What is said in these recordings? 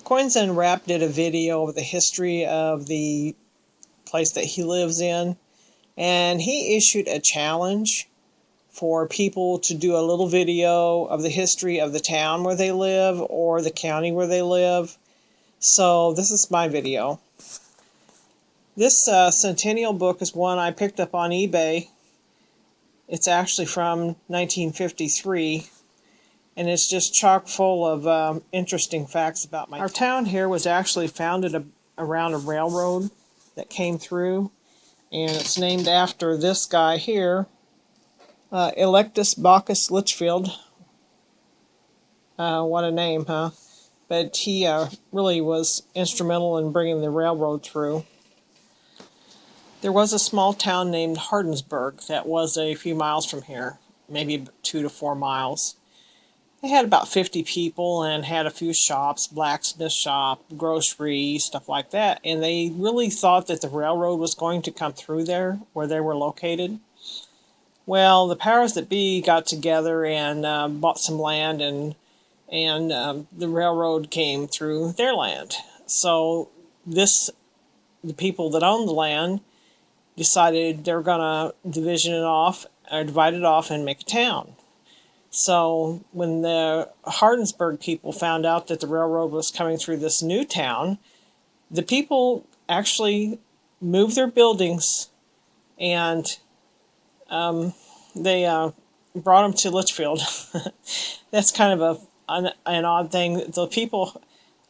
Coins Unwrapped did a video of the history of the place that he lives in, and he issued a challenge for people to do a little video of the history of the town where they live or the county where they live. So this is my video. This Centennial book is one I picked up on eBay. It's actually from 1953, and it's just chock full of interesting facts about our town. Here was actually founded around a railroad that came through, and it's named after this guy here, Electus Bacchus Litchfield. What a name, huh? But he really was instrumental in bringing the railroad through. There was a small town named Hardinsburg that was a few miles from here, maybe 2 to 4 miles. They had about 50 people and had a few shops, blacksmith shop, grocery, stuff like that. And they really thought that the railroad was going to come through there, where they were located. Well, the powers that be got together and bought some land, and the railroad came through their land. So the people that owned the land decided they're going to divide it off and make a town. So when the Hardinsburg people found out that the railroad was coming through this new town, the people actually moved their buildings, and they brought them to Litchfield. That's kind of an odd thing. The people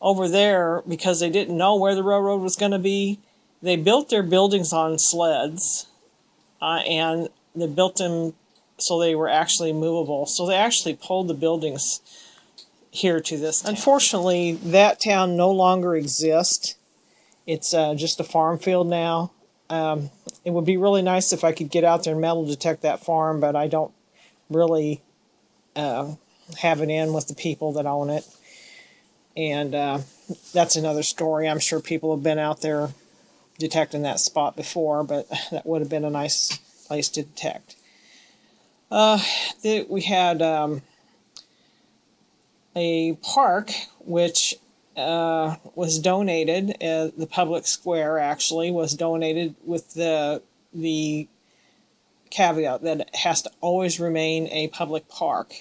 over there, because they didn't know where the railroad was going to be, they built their buildings on sleds, and they built them so they were actually movable. So they actually pulled the buildings here to this town. Unfortunately, that town no longer exists. It's just a farm field now. It would be really nice if I could get out there and metal detect that farm, but I don't really have it in with the people that own it. And that's another story. I'm sure people have been out there detecting that spot before, but that would have been a nice place to detect. We had a park which was donated. The public square actually was donated with the caveat that it has to always remain a public park.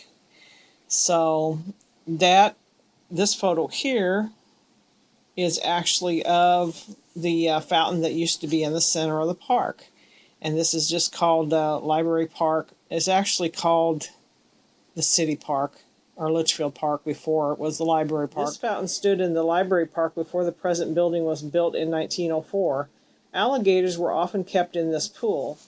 So this photo here is actually of the fountain that used to be in the center of the park. And this is just called Library Park. It's actually called the City Park, or Litchfield Park, before it was the Library Park. This fountain stood in the Library Park before the present building was built in 1904. Alligators were often kept in this pool.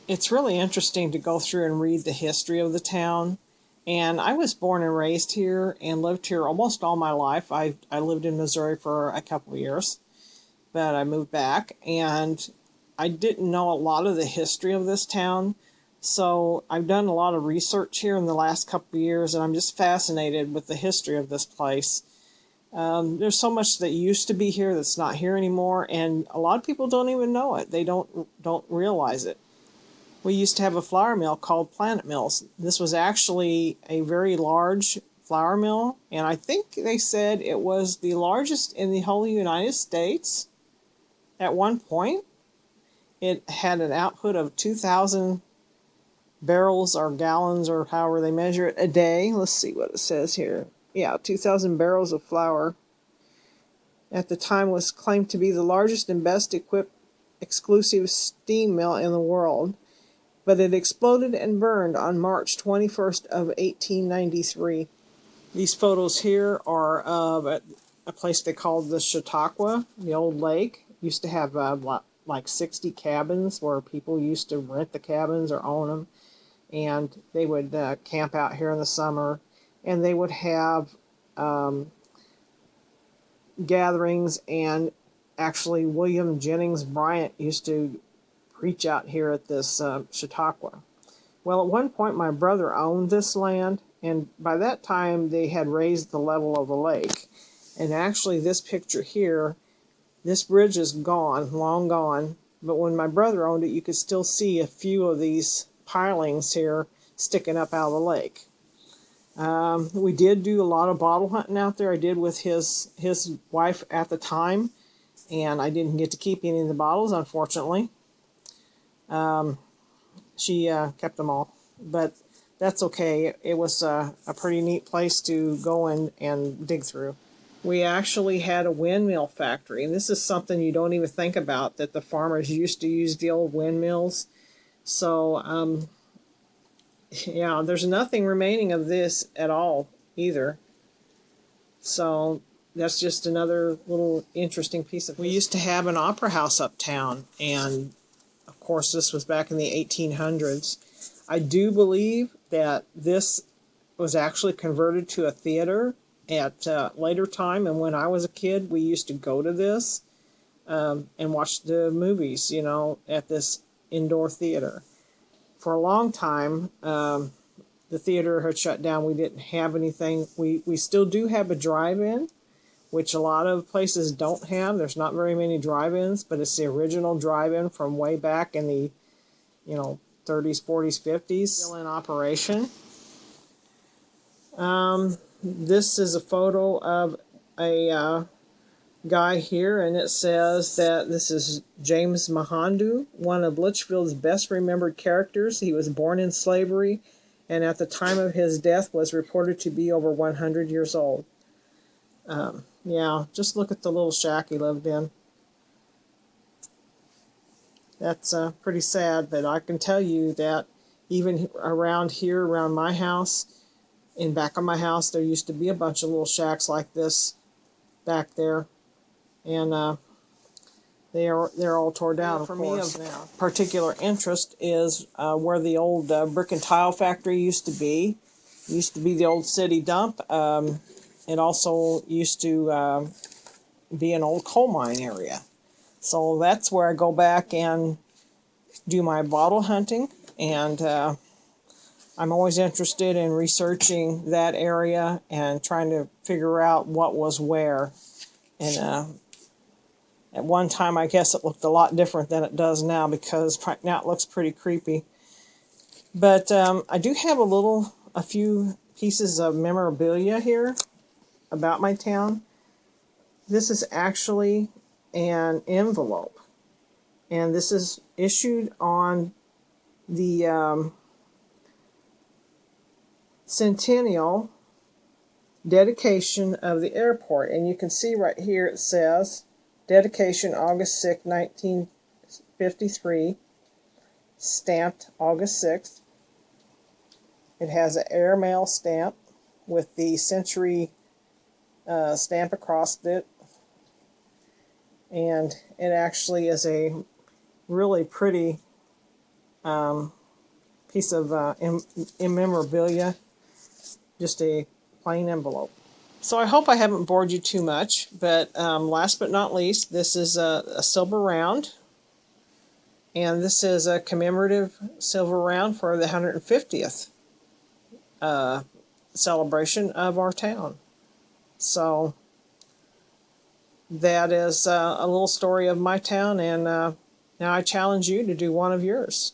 It's really interesting to go through and read the history of the town. And I was born and raised here and lived here almost all my life. I lived in Missouri for a couple of years, but I moved back, and I didn't know a lot of the history of this town. So I've done a lot of research here in the last couple of years, and I'm just fascinated with the history of this place. There's so much that used to be here that's not here anymore, and a lot of people don't even know it. They don't realize it. We used to have a flour mill called Planet Mills. This was actually a very large flour mill, and I think they said it was the largest in the whole United States at one point. It had an output of 2,000 barrels or gallons, or however they measure it, a day. Let's see what it says here. Yeah, 2,000 barrels of flour. At the time was claimed to be the largest and best equipped exclusive steam mill in the world. But it exploded and burned on March 21st of 1893. These photos here are of a place they called the Chautauqua, the old lake. Used to have like 60 cabins where people used to rent the cabins or own them. And they would camp out here in the summer. And they would have gatherings, and actually William Jennings Bryant used to preach out here at this Chautauqua. Well, at one point my brother owned this land, and by that time they had raised the level of the lake. And actually this picture here, this bridge is gone, long gone, but when my brother owned it, you could still see a few of these pilings here sticking up out of the lake. We did do a lot of bottle hunting out there. I did with his wife at the time, and I didn't get to keep any of the bottles, unfortunately. She kept them all, but that's okay. It was a pretty neat place to go and dig through. We actually had a windmill factory, and this is something you don't even think about, that the farmers used to use the old windmills. So, yeah, there's nothing remaining of this at all either. So that's just another little interesting piece of. We used to have an opera house uptown, and of course this was back in the 1800s. I do believe that this was actually converted to a theater at a later time, and when I was a kid we used to go to this and watch the movies, you know, at this indoor theater. For a long time, the theater had shut down. We didn't have anything. We still do have a drive-in, which a lot of places don't have. There's not very many drive-ins, but it's the original drive-in from way back in the, you know, 30s, 40s, 50s, still in operation. This is a photo of a guy here, and it says that this is James Mahandu, one of Litchfield's best remembered characters. He was born in slavery, and at the time of his death was reported to be over 100 years old. Yeah, just look at the little shack he lived in. That's pretty sad, but I can tell you that even around here, around my house, in back of my house, there used to be a bunch of little shacks like this back there, and they're all torn down. For me, of particular interest is where the old brick and tile factory used to be. It used to be the old city dump. It also used to be an old coal mine area. So that's where I go back and do my bottle hunting, and I'm always interested in researching that area and trying to figure out what was where. And at one time, I guess it looked a lot different than it does now, because now it looks pretty creepy. But I do have a few pieces of memorabilia here about my town. This is actually an envelope, and this is issued on the centennial dedication of the airport. And you can see right here it says dedication August 6, 1953, stamped August 6th. It has an airmail stamp with the century stamp across it, and it actually is a really pretty piece of memorabilia, just a plain envelope. So I hope I haven't bored you too much, but last but not least, this is a silver round, and this is a commemorative silver round for the 150th celebration of our town. So that is a little story of my town, and now I challenge you to do one of yours.